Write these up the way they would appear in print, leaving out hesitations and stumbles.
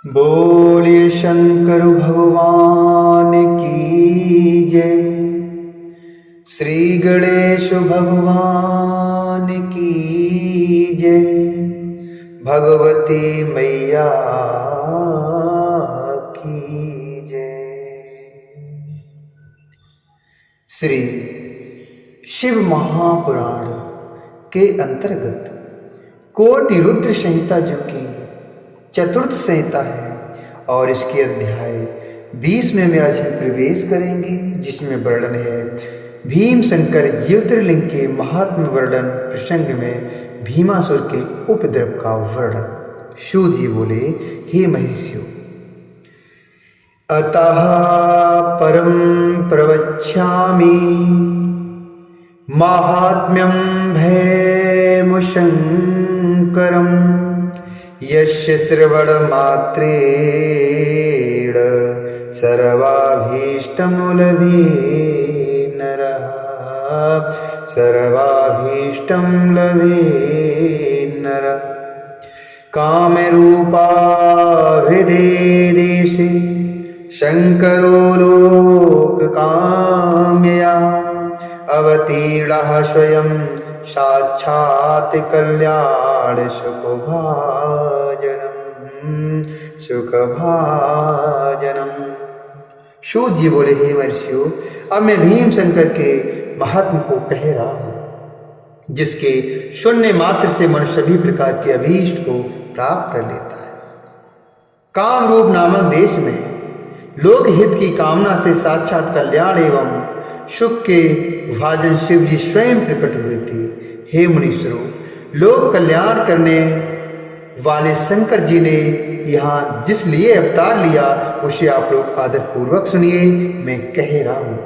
बोलिए शंकर भगवान की जय। श्री गणेश भगवान की जय। भगवती मैया की जय। श्री शिव महापुराण के अंतर्गत कोटि रुद्र संहिता जो कि चतुर्थ संहिता है और इसके अध्याय 20 में आज हम प्रवेश करेंगे, जिसमें वर्णन है भीम शंकर ज्योतिर्लिंग के महात्म वर्णन प्रसंग में भीमासुर के उपद्रव का वर्णन। सूत जी बोले, हे महिष्यों, अतः परम प्रवक्ष्यामि माहात्म्यं भैम शंकरम् यस्य श्रवणमात्रेण सर्वाभीष्टमुलभे नरः। सर्वाभीष्टं लभे नरः। कामरूपाभिधेदेशे शंकरो लोककाम्यया अवतीर्णः स्वयं साक्षात् कल्याण सुखभाजनम। सूत जी बोले, हे महर्षियों, अब मैं भीम शंकर के महात्म को कह रहा हूं, जिसके शून्य मात्र से मनुष्य सभी प्रकार के अभीष्ट को प्राप्त कर लेता है। काम रूप नामक देश में लोकहित की कामना से साक्षात कल्याण एवं सुख के भाजन शिव जी स्वयं प्रकट हुए थे। हे मुनीश्वरों, लोक कल्याण करने वाले शंकर जी ने यहाँ जिस लिए अवतार लिया उसे आप लोग आदर पूर्वक सुनिए। मैं कह रहा हूँ,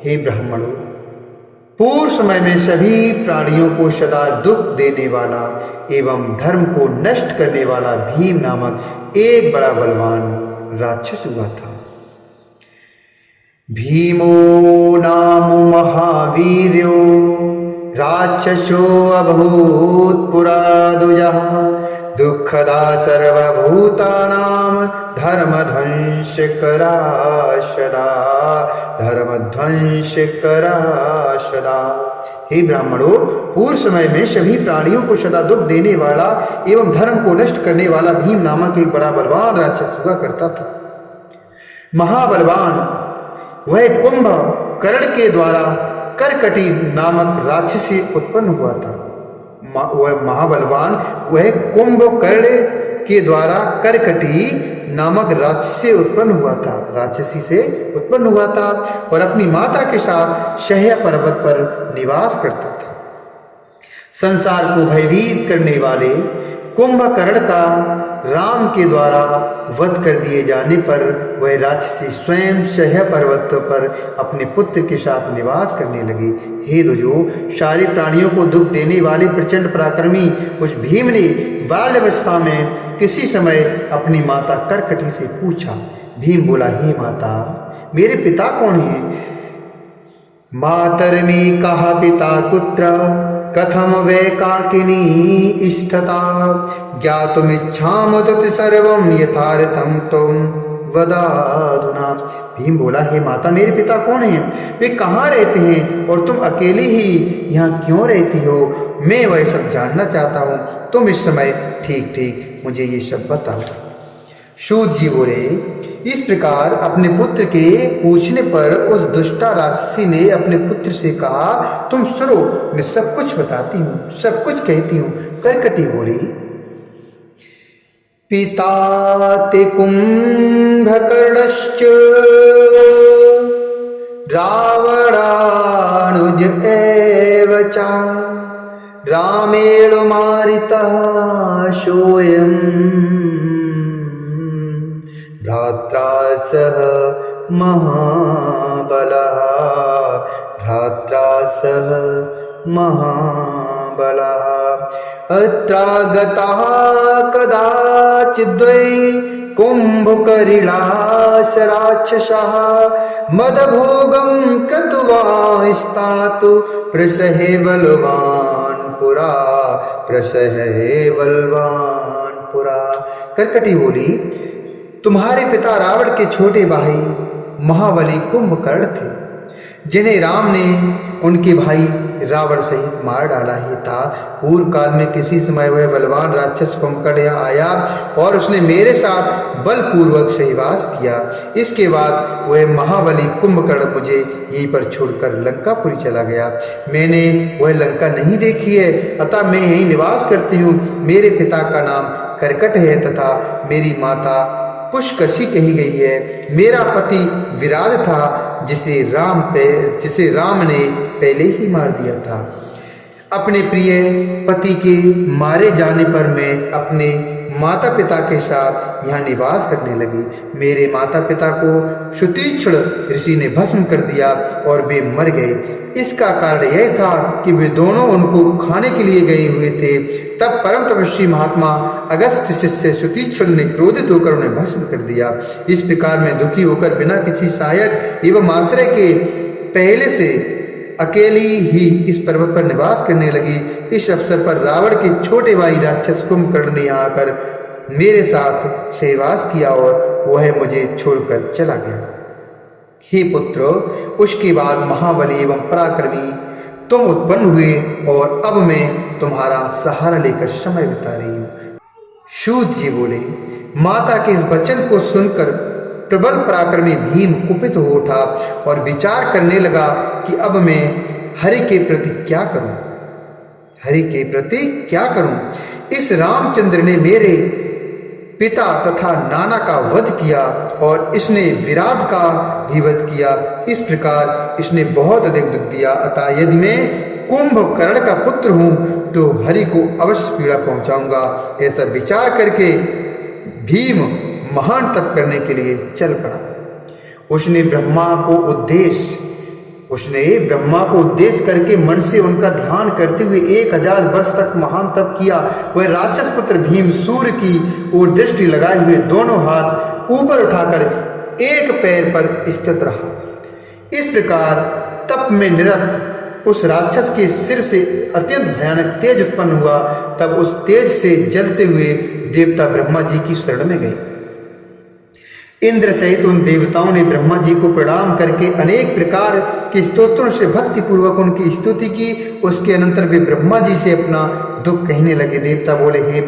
हे ब्राह्मणों, पूर्व समय में सभी प्राणियों को सदा दुख देने वाला एवं धर्म को नष्ट करने वाला भीम नामक एक बड़ा बलवान राक्षस हुआ था। भीमो नाम महावीर्यो राक्षसो अभूत पुरा दुजः दुःखदा सर्वभूतानां धर्मध्वंसकरा सदा। हे ब्राह्मणों, पूर्व समय में सभी प्राणियों को सदा दुख देने वाला एवं धर्म को नष्ट करने वाला भीम नामक एक बड़ा बलवान राक्षस हुआ करता था। महाबलवान वह कुंभ कर्ण के द्वारा करकटी नामक राक्षसी उत्पन्न हुआ था। वह महाबलवान वह कुंभ कर्ण के द्वारा करकटी नामक राक्षसी से उत्पन्न हुआ था और अपनी माता के साथ शह्य पर्वत पर निवास करता था। संसार को भयभीत करने वाले कुंभकर्ण का राम के द्वारा वध कर दिए जाने पर वह राक्षसी स्वयं शह्य पर्वत पर अपने पुत्र के साथ निवास करने लगे। हे दुजो, सारे प्राणियों को दुख देने वाले प्रचंड पराक्रमी उस भीम ने बाल्यावस्था में किसी समय अपनी माता करकटी से पूछा। भीम बोला, हे माता, मेरे पिता कौन हैं? मातरमी कहा पिता कुत्र कथम वैकाकिनी स्थिता ज्ञातुमिच्छामि तत्सर्वं यथार्थं त्वं वदाधुना। भीम बोला, हे माता, मेरे पिता कौन हैं? वे कहाँ रहते हैं और तुम अकेली ही यहाँ क्यों रहती हो? मैं वह सब जानना चाहता हूँ। तुम इस समय ठीक ठीक मुझे ये सब बताओ। सूत जी बोले, इस प्रकार अपने पुत्र के पूछने पर उस दुष्टा राक्षसी ने अपने पुत्र से कहा, तुम सुनो, मैं सब कुछ बताती हूँ, सब कुछ कहती हूँ। करकटी बोली, पिता ते कुंभकर्णश्च रावणानुज एव च रामेण मारितः सोऽयं भ्रात्रा सह महाबलः अत्रागतः कदाचिद्वै कुम्भकर्णास राक्षसः मदभोगं कृत्वा स्तातु प्रसहे बलवान् पुरा। करकटी बोली, तुम्हारे पिता रावण के छोटे भाई महाबली कुंभकर्ण थे, जिन्हें राम ने उनके भाई रावण सहित मार डाला ही था। पूर्व काल में किसी समय वह बलवान राक्षस कुंभकर्ण यहाँ आया और उसने मेरे साथ बलपूर्वक सहवास किया। इसके बाद वह महाबली कुंभकर्ण मुझे यहीं पर छोड़कर लंकापुरी चला गया। मैंने वह लंका नहीं देखी है, अतः मैं यहीं निवास करती हूँ। मेरे पिता का नाम करकट है तथा मेरी माता पुष्कशी कही गई है। मेरा पति विराट था, जिसे राम ने पहले ही मार दिया था। अपने प्रिय पति के मारे जाने पर मैं अपने माता पिता के साथ यहाँ निवास करने लगी। मेरे माता पिता को शुतीक्षण ऋषि ने भस्म कर दिया और वे मर गए। इसका कारण यह था कि वे दोनों उनको खाने के लिए गए हुए थे। तब परम तपस्वी महात्मा अगस्त शिष्य शुतीक्षण ने क्रोधित होकर उन्हें भस्म कर दिया। इस प्रकार मैं दुखी होकर बिना किसी सहायक एवं आश्रय के पहले से अकेली ही इस पर्वत पर निवास करने लगी। इस अवसर पर रावण के छोटे भाई राक्षस कुंभकर्ण ने यहाँ आकर मेरे साथ सहवास किया और वह मुझे छोड़कर चला गया। हे पुत्र, उसके बाद महाबली एवं पराक्रमी तुम उत्पन्न हुए और अब मैं तुम्हारा सहारा लेकर समय बिता रही हूँ। सूत जी बोले, माता के इस वचन को सुनकर प्रबल पराक्रमी भीम कुपित हो उठा और विचार करने लगा कि अब मैं हरि के प्रति क्या करूं, हरि के प्रति क्या करूं। इस रामचंद्र ने मेरे पिता तथा नाना का वध किया और इसने विराट का भी वध किया। इस प्रकार इसने बहुत अधिक दुख दिया। अतः यदि मैं कुंभकर्ण का पुत्र हूं तो हरि को अवश्य पीड़ा पहुंचाऊंगा। ऐसा विचार करके भीम महान तप करने के लिए चल पड़ा। उसने ब्रह्मा को उद्देश्य करके मन से उनका ध्यान करते हुए 1000 वर्ष तक महान तप किया। वह राक्षस पुत्र भीम सूर्य की ओर दृष्टि लगाए हुए दोनों हाथ ऊपर उठाकर एक पैर पर स्थित रहा। इस प्रकार तप में निरत उस राक्षस के सिर से अत्यंत भयानक तेज उत्पन्न हुआ। तब उस तेज से जलते हुए देवता ब्रह्मा जी की शरण में गए। इंद्र सहित उन देवताओं ने ब्रह्मा जी को प्रणाम करके अनेक प्रकार के स्तोत्रों से भक्ति पूर्वक उनकी स्तुति की। उसके अनंतर वे ब्रह्मा जी से अपना दुख कहने लगे। देवता बोले, हे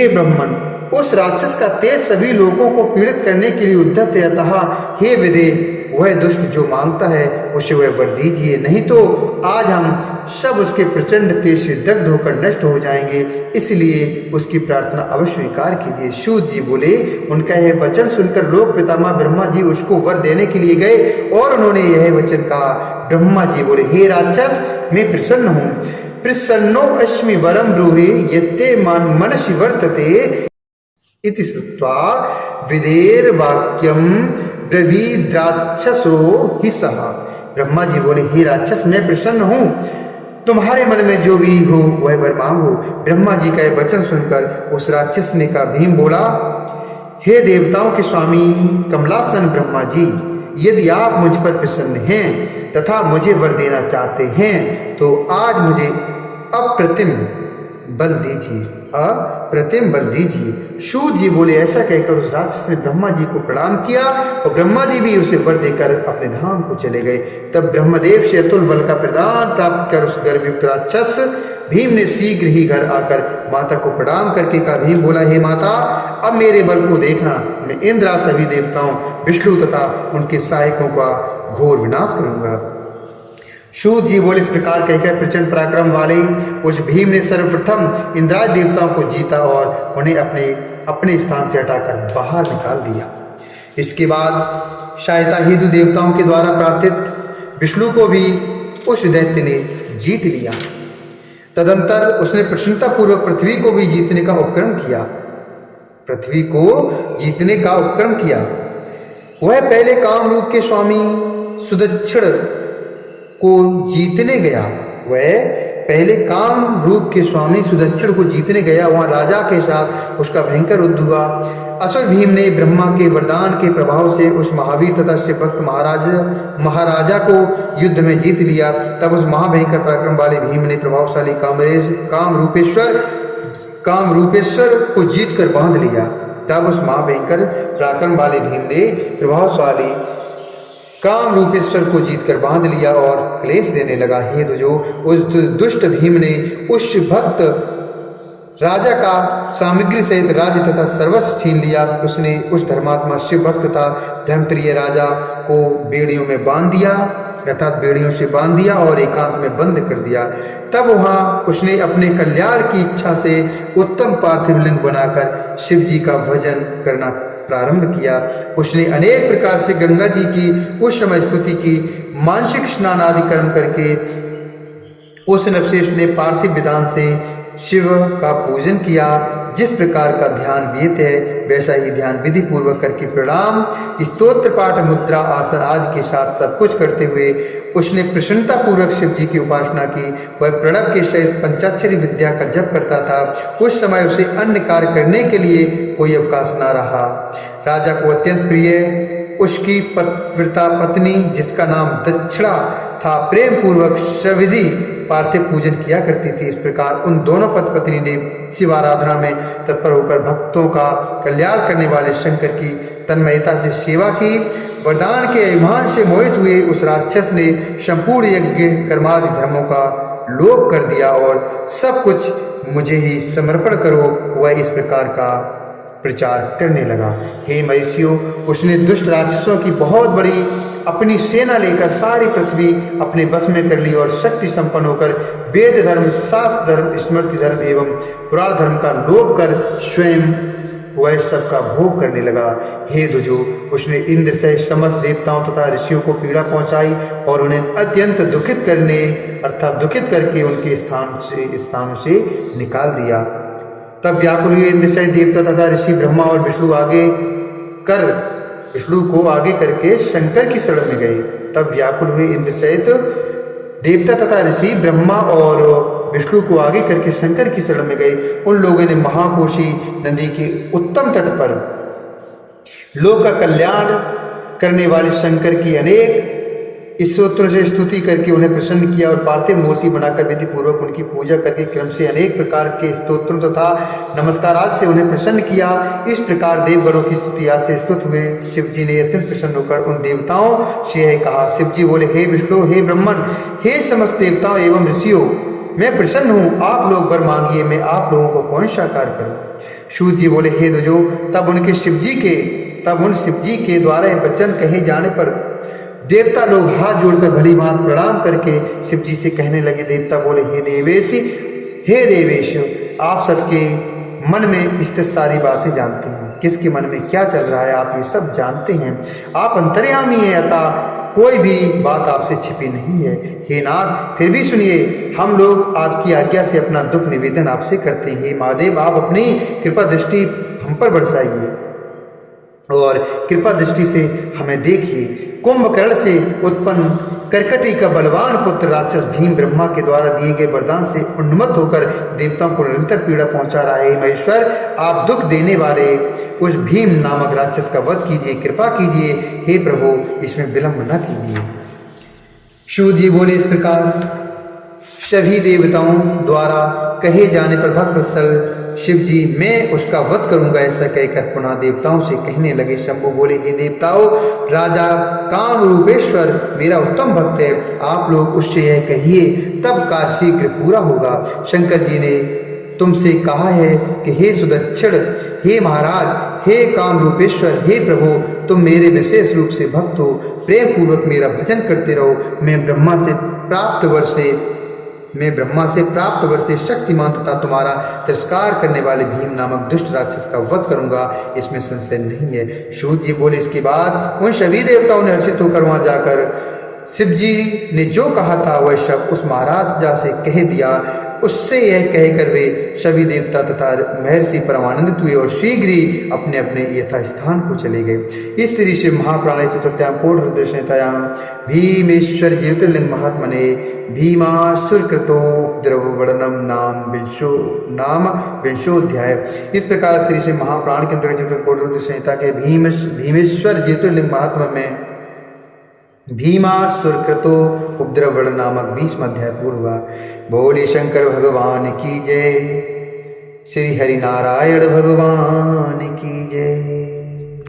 ब्राह्मण, उस राक्षस का तेज सभी लोगों को पीड़ित करने के लिए उद्यत है। अतः हे विदेह, वह दुष्ट जो मांगता है उसे वह वर दीजिए, नहीं तो आज हम सब उसके प्रचंड तेज से दग्ध होकर नष्ट हो जाएंगे। इसलिए उसकी प्रार्थना अवश्य स्वीकार कीजिए। सूत जी बोले, उनका यह वचन सुनकर लोक पितामह ब्रह्मा जी उसको वर देने के लिए गए और उन्होंने यह वचन कहा। ब्रह्मा जी बोले, हे राक्षस, मैं प्रसन्न हूँ। प्रसन्नो अस्मि वरम ब्रूहि यत्ते मनसि वर्तते इति श्रुत्वा विदेर वाक्यम ब्रवीद्राक्षसो हि सः। ब्रह्मा जी बोले, हे राक्षस, मैं प्रसन्न हूँ, तुम्हारे मन में जो भी हो वह वर मांगो। ब्रह्मा जी का यह वचन सुनकर उस राक्षस ने कहा। भीम बोला, हे देवताओं के स्वामी कमलासन ब्रह्मा जी, यदि आप मुझ पर प्रसन्न हैं तथा मुझे वर देना चाहते हैं तो आज मुझे अप्रतिम बल दीजिए। सूत जी बोले, ऐसा कहकर उस राक्षस ने ब्रह्मा जी को प्रणाम किया और ब्रह्मा जी भी उसे वर देकर अपने धाम को चले गए। तब ब्रह्मदेव से अतुल बल का प्रदान प्राप्त कर उस गर्भयुक्त राक्षस भीम ने शीघ्र ही घर आकर माता को प्रणाम करके कहा। भीम बोला, हे माता, अब मेरे बल को देखना, मैं इंद्र सभी देवताओं विष्णु तथा उनके सहायकों का घोर विनाश करूंगा। सूत जी बोले, इस प्रकार कहकर प्रचंड पराक्रम वाले उस भीम ने सर्वप्रथम इंद्राज देवताओं को जीता और उन्हें अपने स्थान से हटाकर बाहर निकाल दिया। इसके बाद सहायता हेतु देवताओं के द्वारा प्रार्थित विष्णु को भी उस दैत्य ने जीत लिया। तदंतर उसने प्रसन्नतापूर्वक पृथ्वी को भी जीतने का उपक्रम किया। वह पहले कामरूप के स्वामी सुदक्षिण को जीतने गया। वहां राजा के साथ उसका भयंकर युद्ध हुआ। असुर भीम ने ब्रह्मा के वरदान के प्रभाव से उस महावीर तथा शिवभक्त महाराजा को युद्ध में जीत लिया। तब उस महाभयंकर पराक्रम वाले भीम ने प्रभावशाली कामरूपेश्वर काम रूपेश्वर को जीत कर बांध लिया। तब उस महाभयंकर पराक्रम वाले भीम ने प्रभावशाली काम रूपेश्वर को जीतकर बांध लिया और क्लेश देने लगा। हे दुजो, उस दुष्ट भीम ने उस भक्त राजा का सामग्री सहित राज्य तथा सर्वस्व छीन लिया। उसने उस धर्मात्मा शिव भक्त तथा धर्मप्रिय राजा को बेड़ियों में बांध दिया, अर्थात बेड़ियों से बांध दिया और एकांत में बंद कर दिया। तब वहाँ उसने अपने कल्याण की इच्छा से उत्तम पार्थिव लिंग बनाकर शिव जी का भजन करना प्रारंभ किया। उसने अनेक प्रकार से गंगा जी की उस समय स्तुति की, मानसिक स्नान आदि कर्म करके उस नरश्रेष्ठ ने पार्थिव विधान से शिव का पूजन किया। जिस प्रकार का ध्यान विहित है वैसा ही ध्यान विधि पूर्वक करके प्रणाम, स्तोत्र पाठ, मुद्रा, आसन आदि के साथ सब कुछ करते हुए उसने प्रसन्नता पूर्वक शिव जी की उपासना की। वह प्रणव के सहित पंचाक्षरी विद्या का जप करता था। उस समय उसे अन्य कार्य करने के लिए कोई अवकाश न रहा। राजा को अत्यंत प्रिय उसकी पतिव्रता पत्नी, जिसका नाम दक्षिणा था, प्रेम पूर्वक सविधि पार्थिव पूजन किया करती थी। इस प्रकार उन दोनों पति पत्नी ने शिव आराधना में तत्पर होकर भक्तों का कल्याण करने वाले शंकर की तन्मयता से सेवा की। वरदान के अभिमान से मोहित हुए उस राक्षस ने संपूर्ण यज्ञ कर्मादि धर्मों का लोप कर दिया और सब कुछ मुझे ही समर्पण करो, वह इस प्रकार का प्रचार करने लगा। हे महिषियों, उसने दुष्ट राक्षसों की बहुत बड़ी अपनी सेना लेकर सारी पृथ्वी अपने बस में कर ली और शक्ति संपन्न होकर वेद धर्म, शास्त्र धर्म, स्मृति धर्म एवं पुराण धर्म का लोप कर स्वयं वह सबका भोग करने लगा। हे दुजो, उसने इंद्र से समस्त देवताओं तथा ऋषियों को पीड़ा पहुंचाई और उन्हें अत्यंत दुखित करने अर्थात दुखित करके उनके स्थानों से निकाल दिया। तब व्याकुल हुए इंद्र से देवता तथा ऋषि ब्रह्मा और विष्णु को आगे करके शंकर की शरण में गए। तब व्याकुल हुए इंद्र सहित देवता तथा ऋषि ब्रह्मा और विष्णु को आगे करके शंकर की शरण में गए। उन लोगों ने महाकोशी नदी के उत्तम तट पर लोक का कल्याण करने वाले शंकर की अनेक स्तोत्रों से स्तुति करके उन्हें प्रसन्न किया और पार्थिव मूर्ति बनाकर विधि पूर्वक उनकी पूजा करके क्रम से अनेक प्रकार के स्तोत्रों तथा नमस्कारात से उन्हें प्रसन्न किया। इस प्रकार देवगणों की स्तुति आज से स्तुत हुए शिव जी ने अत्यंत प्रसन्न होकर उन देवताओं से यह कहा। शिव जी बोले, हे विष्णु, हे ब्रह्मन, हे समस्त देवताओं एवं ऋषियों, मैं प्रसन्न हूँ, आप लोग वर मांगिए, मैं आप लोगों को कौन सा कार्य करूँ। सूत जी बोले, हे दुजो, तब उन शिव जी के द्वारा यह वचन कहे जाने पर देवता लोग हाथ जोड़कर भली भांत प्रणाम करके शिव जी से कहने लगे। देवता बोले, हे देवेश, आप सबके मन में स्थित सारी बातें जानते हैं, किसके मन में क्या चल रहा है आप ये सब जानते हैं। आप अंतर्यामी हैं, अतः कोई भी बात आपसे छिपी नहीं है। हे नाथ, फिर भी सुनिए, हम लोग आपकी आज्ञा से अपना दुख निवेदन आपसे करते हैं। हे महादेव, आप अपनी कृपा दृष्टि हम पर बरसाइए और कृपा दृष्टि से हमें देखिए। कुंभकर्ण से उत्पन्न करकटी का बलवान पुत्र राक्षस भीम ब्रह्मा के द्वारा दिए गए वरदान से उन्मत्त होकर देवताओं को निरंतर पीड़ा पहुंचा रहा है। महेश्वर, आप दुख देने वाले उस भीम नामक राक्षस का वध कीजिए, कृपा कीजिए। हे प्रभु, इसमें विलंब न कीजिए। शिव जी बोले, इस प्रकार सभी देवताओं द्वारा कहे जाने पर भक्तवत्सल शिव जी, मैं उसका वध करूंगा, ऐसा कहकर पुनः देवताओं से कहने लगे। शंभु बोले, हे देवताओं, राजा काम रूपेश्वर मेरा उत्तम भक्त है, आप लोग उससे यह कहिए, तब कार्य शीघ्र पूरा होगा। शंकर जी ने तुमसे कहा है कि हे सुदक्षिण, हे महाराज, हे काम रूपेश्वर, हे प्रभु, तुम मेरे विशेष रूप से भक्त हो, प्रेम पूर्वक मेरा भजन करते रहो। मैं ब्रह्मा से प्राप्त वर से शक्तिमान तथा तुम्हारा तिरस्कार करने वाले भीम नामक दुष्ट राक्षस का वध करूंगा, इसमें संशय नहीं है। सूत जी बोले, इसके बाद उन सभी देवताओं ने हर्षित होकर वहां जाकर शिव जी ने जो कहा था वह शब्द उस महाराज से कह दिया। उससे यह कहकर वे सभी देवता तथा महर्षि परमानंदित हुए और शीघ्र ही अपने अपने यथा स्थान को चले गए। इस श्री शिव महाप्राणे चतुर्थ्याम कोट रुद्र संहितायां भीमेश्वर ज्योतिर्लिंग महात्मने भीमासुरकृतो द्रववर्णनम नाम विंशोध्याय। इस प्रकार श्री शिव महाप्राण के अंतर्गत चतुर्थ कोट रुद्र संहिता के भीमेश्वर ज्योतिर्लिंग महात्मा में भीमासुरकृतो उपद्रवण नामक 20वां अध्याय पूर्ण हुआ। बोले शंकर भगवान की जय। श्री हरि नारायण भगवान की जय।